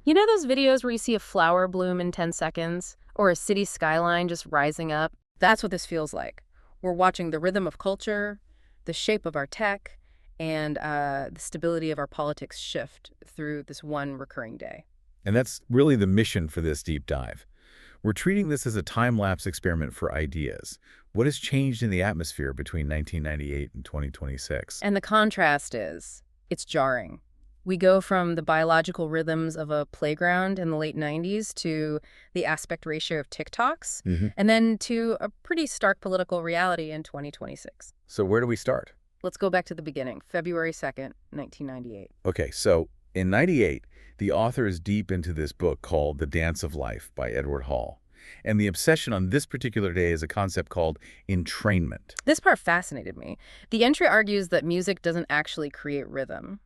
You know those videos where you see a flower bloom in 10 seconds? Or a city skyline just rising up? That's what this feels like. We're watching the rhythm of culture, the shape of our tech, and the stability of our politics shift through this one recurring day. And that's really the mission for this deep dive. We're treating this as a time-lapse experiment for ideas. What has changed in the atmosphere between 1998 and 2026? And the contrast is, it's jarring. We go from the biological rhythms of a playground in the late 90s to the aspect ratio of TikToks, and then to a pretty stark political reality in 2026. So where do we start? Let's go back to the beginning, February 2nd, 1998. Okay, so in 98, the author is deep into this book called The Dance of Life by Edward Hall. And the obsession on this particular day is a concept called entrainment. This part fascinated me. The entry argues that music doesn't actually create rhythm,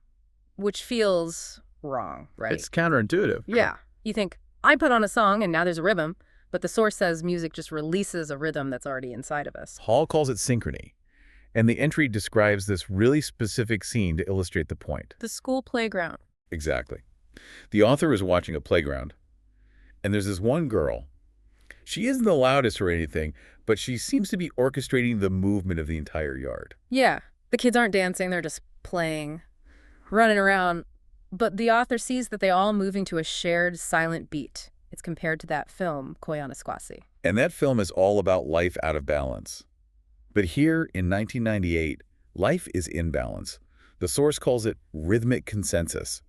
which feels wrong, right? It's counterintuitive. Yeah. You think, I put on a song and now there's a rhythm, but the source says music just releases a rhythm that's already inside of us. Hall calls it synchrony. And the entry describes this really specific scene to illustrate the point. The school playground. Exactly. The author is watching a playground, and there's this one girl. She isn't the loudest or anything, but she seems to be orchestrating the movement of the entire yard. Yeah. The kids aren't dancing, they're just playing, running around. But the author sees that they all moving to a shared silent beat. It's compared to that film, Koyaanisqatsi. And that film is all about life out of balance. But here in 1998, life is in balance. The source calls it rhythmic consensus.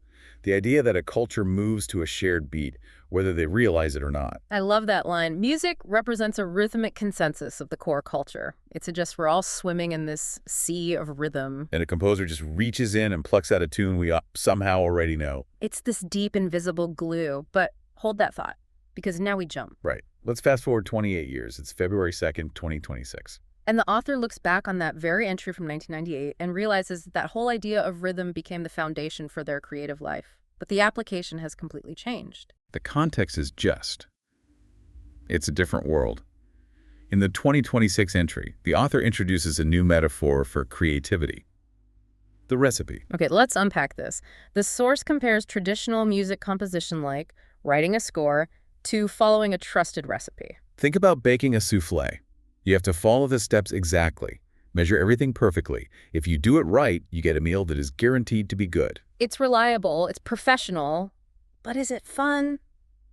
The idea that a culture moves to a shared beat, whether they realize it or not. I love that line. Music represents a rhythmic consensus of the core culture. It suggests we're all swimming in this sea of rhythm. And a composer just reaches in and plucks out a tune we somehow already know. It's this deep, invisible glue. But hold that thought, because now we jump. Right. Let's fast forward 28 years. It's February 2nd, 2026. And the author looks back on that very entry from 1998 and realizes that whole idea of rhythm became the foundation for their creative life. But the application has completely changed. The context is just. It's a different world. In the 2026 entry, the author introduces a new metaphor for creativity. The recipe. Okay, let's unpack this. The source compares traditional music composition like writing a score to following a trusted recipe. Think about baking a souffle. You have to follow the steps exactly, measure everything perfectly. If you do it right, you get a meal that is guaranteed to be good. It's reliable, it's professional, but is it fun?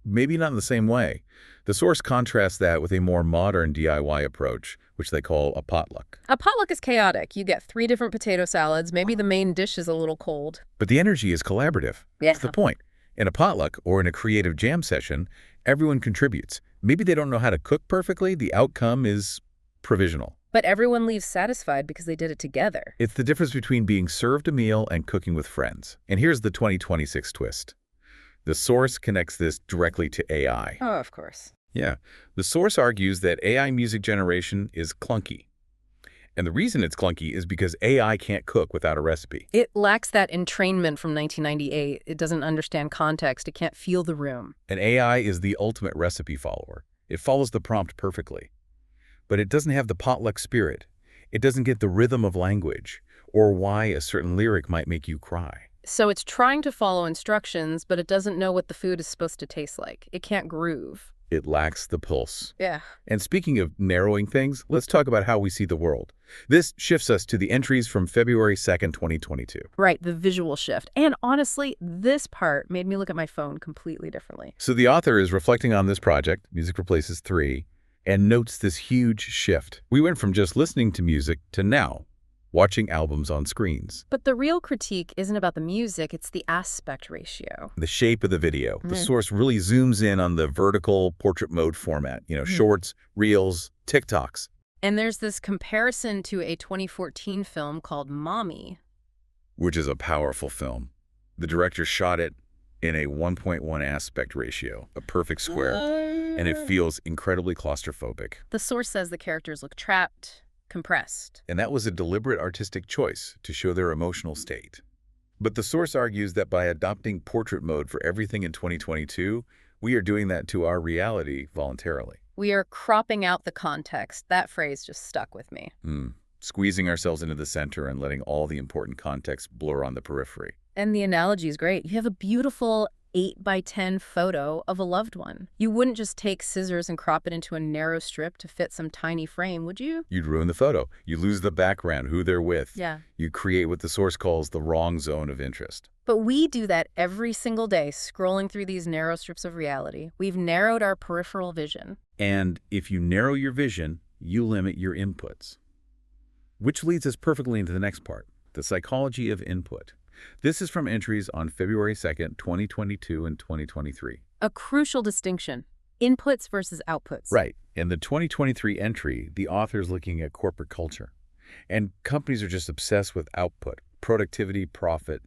Maybe not in the same way. The source contrasts that with a more modern DIY approach, which they call a potluck. A potluck is chaotic. You get 3 different potato salads. Maybe the main dish is a little cold. But the energy is collaborative. Yeah. That's the point. In a potluck or in a creative jam session, everyone contributes. Maybe they don't know how to cook perfectly. The outcome is provisional. But everyone leaves satisfied because they did it together. It's the difference between being served a meal and cooking with friends. And here's the 2026 twist. The source connects this directly to AI. Oh, of course. Yeah. The source argues that AI music generation is clunky. And the reason it's clunky is because AI can't cook without a recipe. It lacks that entrainment from 1998. It doesn't understand context. It can't feel the room. An AI is the ultimate recipe follower. It follows the prompt perfectly. But it doesn't have the potluck spirit. It doesn't get the rhythm of language or why a certain lyric might make you cry. So it's trying to follow instructions, but it doesn't know what the food is supposed to taste like. It can't groove. It lacks the pulse. Yeah. And speaking of narrowing things, let's talk about how we see the world. This shifts us to the entries from February 2nd, 2022. Right, the visual shift. And honestly, this part made me look at my phone completely differently. So the author is reflecting on this project, Music Replaces 3, and notes this huge shift. We went from just listening to music to now watching albums on screens. But the real critique isn't about the music, it's the aspect ratio. The shape of the video. The source really zooms in on the vertical portrait mode format, shorts, reels, TikToks. And there's this comparison to a 2014 film called Mommy, which is a powerful film. The director shot it in a 1.1 aspect ratio, a perfect square, and it feels incredibly claustrophobic. The source says the characters look trapped, compressed. And that was a deliberate artistic choice to show their emotional state. But the source argues that by adopting portrait mode for everything in 2022, we are doing that to our reality voluntarily. We are cropping out the context. That phrase just stuck with me. Squeezing ourselves into the center and letting all the important context blur on the periphery. And the analogy is great. You have a beautiful 8 by 10 photo of a loved one. You wouldn't just take scissors and crop it into a narrow strip to fit some tiny frame, would you? You'd ruin the photo. You lose the background, who they're with. Yeah. You create what the source calls the wrong zone of interest. But we do that every single day, scrolling through these narrow strips of reality. We've narrowed our peripheral vision. And if you narrow your vision, you limit your inputs. Which leads us perfectly into the next part, the psychology of input. This is from entries on February 2nd, 2022 and 2023. A crucial distinction, inputs versus outputs. Right. In the 2023 entry, the author's looking at corporate culture. And companies are just obsessed with output, productivity, profit.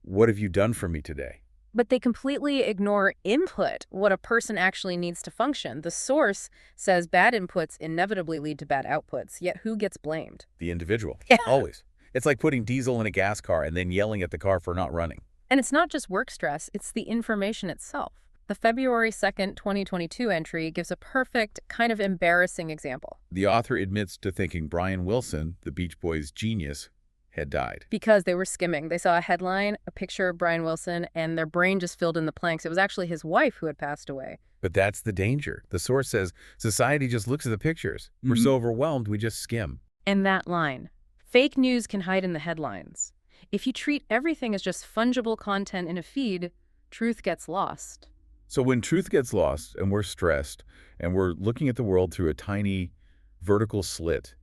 What have you done for me today? But they completely ignore input, what a person actually needs to function. The source says bad inputs inevitably lead to bad outputs, yet who gets blamed? The individual. Yeah. Always. It's like putting diesel in a gas car and then yelling at the car for not running. And it's not just work stress, it's the information itself. The February 2nd, 2022 entry gives a perfect, kind of embarrassing example. The author admits to thinking Brian Wilson, the Beach Boys' genius, had died. Because they were skimming. They saw a headline, a picture of Brian Wilson, and their brain just filled in the blanks. It was actually his wife who had passed away. But that's the danger. The source says society just looks at the pictures. We're so overwhelmed, we just skim. And that line, fake news can hide in the headlines. If you treat everything as just fungible content in a feed, truth gets lost. So when truth gets lost and we're stressed and we're looking at the world through a tiny vertical slit,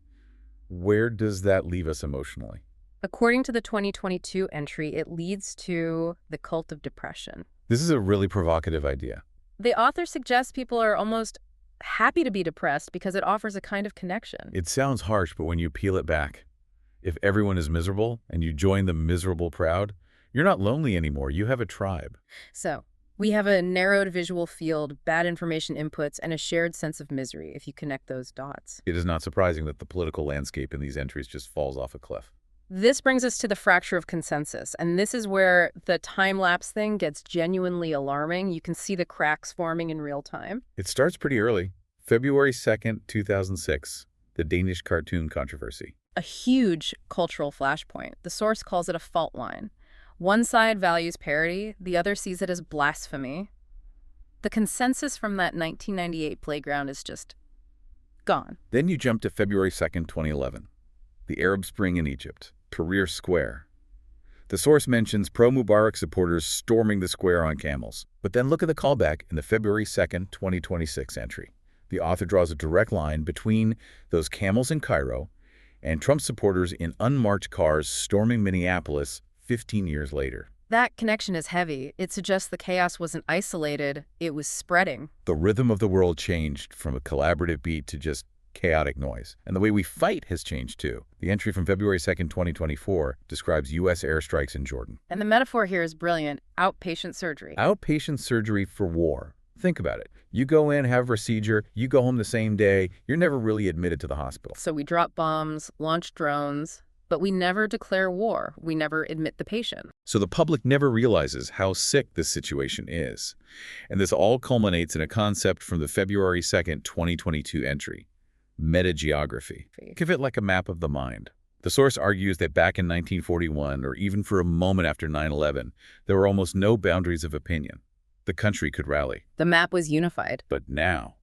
where does that leave us emotionally? According to the 2022 entry, it leads to the cult of depression. This is a really provocative idea. The author suggests people are almost happy to be depressed because it offers a kind of connection. It sounds harsh, but when you peel it back, if everyone is miserable and you join the miserable crowd, you're not lonely anymore. You have a tribe. So, we have a narrowed visual field, bad information inputs, and a shared sense of misery if you connect those dots. It is not surprising that the political landscape in these entries just falls off a cliff. This brings us to the fracture of consensus, and this is where the time-lapse thing gets genuinely alarming. You can see the cracks forming in real time. It starts pretty early. February 2nd, 2006, the Danish cartoon controversy. A huge cultural flashpoint. The source calls it a fault line. One side values parody, the other sees it as blasphemy. The consensus from that 1998 playground is just gone. Then you jump to February 2nd, 2011, the Arab Spring in Egypt. Tahrir Square. The source mentions pro-Mubarak supporters storming the square on camels. But then look at the callback in the February 2nd, 2026 entry. The author draws a direct line between those camels in Cairo and Trump supporters in unmarked cars storming Minneapolis 15 years later. That connection is heavy. It suggests the chaos wasn't isolated, it was spreading. The rhythm of the world changed from a collaborative beat to just chaotic noise. And the way we fight has changed too. The entry from February 2nd, 2024 describes U.S. airstrikes in Jordan. And the metaphor here is brilliant. Outpatient surgery. Outpatient surgery for war. Think about it. You go in, have a procedure, you go home the same day, you're never really admitted to the hospital. So we drop bombs, launch drones, but we never declare war. We never admit the patient. So the public never realizes how sick this situation is. And this all culminates in a concept from the February 2nd, 2022 entry. Metageography. Think of it like a map of the mind. The source argues that back in 1941, or even for a moment after 9/11, there were almost no boundaries of opinion. The country could rally. The map was unified. But now,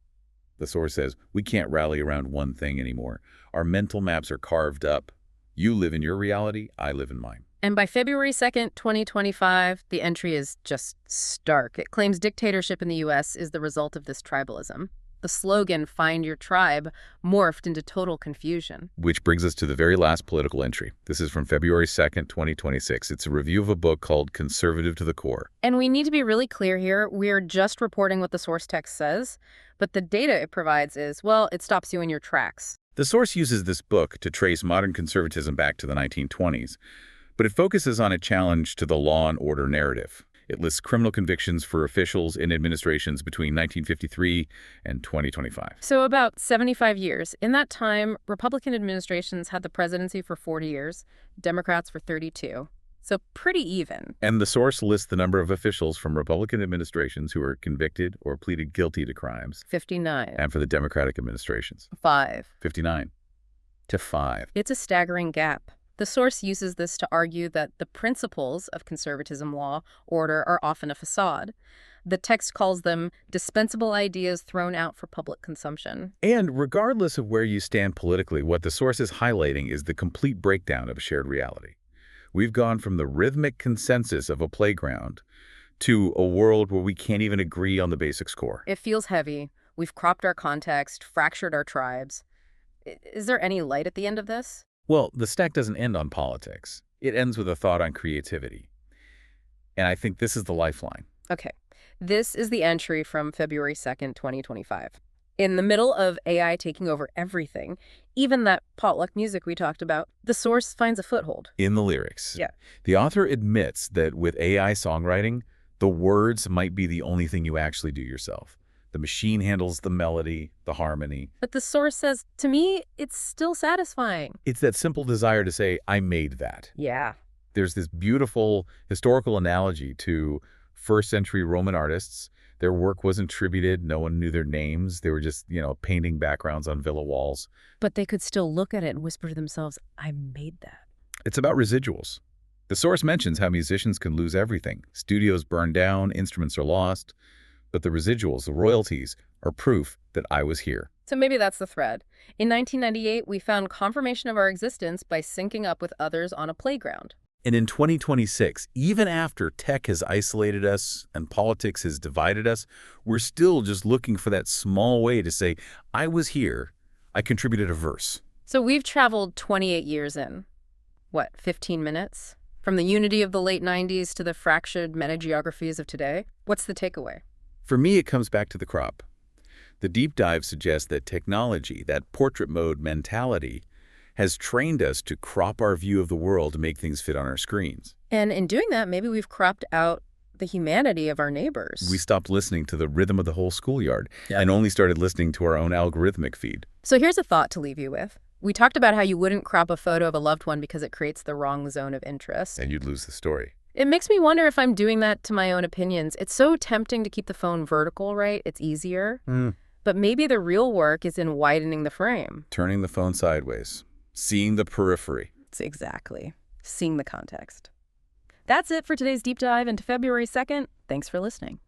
the source says, we can't rally around one thing anymore. Our mental maps are carved up. You live in your reality, I live in mine. And by February 2nd, 2025, the entry is just stark. It claims dictatorship in the U.S. is the result of this tribalism. The slogan, "Find Your Tribe," morphed into total confusion. Which brings us to the very last political entry. This is from February 2nd, 2026. It's a review of a book called Conservative to the Core. And we need to be really clear here. We're just reporting what the source text says, but the data it provides is, well, it stops you in your tracks. The source uses this book to trace modern conservatism back to the 1920s, but it focuses on a challenge to the law and order narrative. It lists criminal convictions for officials in administrations between 1953 and 2025. So about 75 years. In that time, Republican administrations had the presidency for 40 years, Democrats for 32. So pretty even. And the source lists the number of officials from Republican administrations who were convicted or pleaded guilty to crimes. 59. And for the Democratic administrations. 5. 59 to 5. It's a staggering gap. The source uses this to argue that the principles of conservatism law order are often a facade. The text calls them dispensable ideas thrown out for public consumption. And regardless of where you stand politically, what the source is highlighting is the complete breakdown of a shared reality. We've gone from the rhythmic consensus of a playground to a world where we can't even agree on the basic score. It feels heavy. We've cropped our context, fractured our tribes. Is there any light at the end of this? Well, the stack doesn't end on politics. It ends with a thought on creativity. And I think this is the lifeline. Okay. This is the entry from February 2nd, 2025. In the middle of AI taking over everything, even that potluck music we talked about, the source finds a foothold. In the lyrics, Yeah. the author admits that with AI songwriting, the words might be the only thing you actually do yourself. The machine handles the melody, the harmony. But the source says, to me, it's still satisfying. It's that simple desire to say, I made that. Yeah. There's this beautiful historical analogy to first-century Roman artists. Their work wasn't attributed. No one knew their names. They were just, painting backgrounds on villa walls. But they could still look at it and whisper to themselves, I made that. It's about residuals. The source mentions how musicians can lose everything. Studios burn down, instruments are lost. But the residuals, the royalties, are proof that I was here. So maybe that's the thread. In 1998, we found confirmation of our existence by syncing up with others on a playground. And in 2026, even after tech has isolated us and politics has divided us, we're still just looking for that small way to say, I was here, I contributed a verse. So we've traveled 28 years in, 15 minutes? From the unity of the late 90s to the fractured metageographies of today? What's the takeaway? For me, it comes back to the crop. The deep dive suggests that technology, that portrait mode mentality, has trained us to crop our view of the world to make things fit on our screens. And in doing that, maybe we've cropped out the humanity of our neighbors. We stopped listening to the rhythm of the whole schoolyard and only started listening to our own algorithmic feed. So here's a thought to leave you with. We talked about how you wouldn't crop a photo of a loved one because it creates the wrong zone of interest. And you'd lose the story. It makes me wonder if I'm doing that to my own opinions. It's so tempting to keep the phone vertical, right? It's easier. But maybe the real work is in widening the frame. Turning the phone sideways. Seeing the periphery. It's exactly. Seeing the context. That's it for today's deep dive into February 2nd. Thanks for listening.